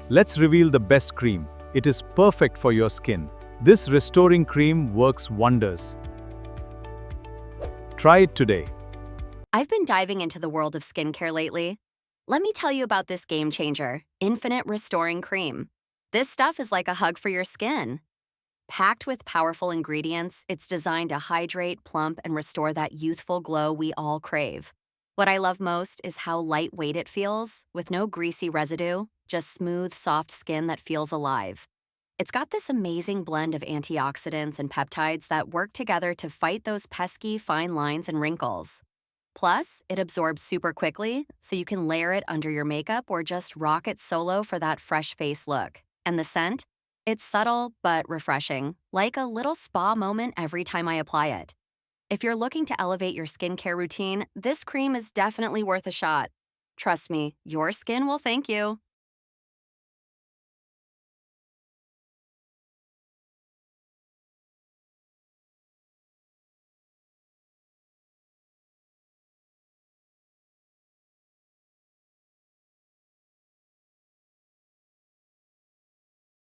Let's reveal the best cream. It is perfect for your skin. This restoring cream works wonders. Try it today. I've been diving into the world of skincare lately. Let me tell you about this game changer, Infinite Restoring Cream. This stuff is like a hug for your skin. Packed with powerful ingredients, it's designed to hydrate, plump, and restore that youthful glow we all crave. What I love most is how lightweight it feels, with no greasy residue, just smooth, soft skin that feels alive. It's got this amazing blend of antioxidants and peptides that work together to fight those pesky fine lines and wrinkles. Plus, it absorbs super quickly, so you can layer it under your makeup or just rock it solo for that fresh face look. And the scent? It's subtle but refreshing, like a little spa moment every time I apply it. If you're looking to elevate your skincare routine, this cream is definitely worth a shot. Trust me, your skin will thank you.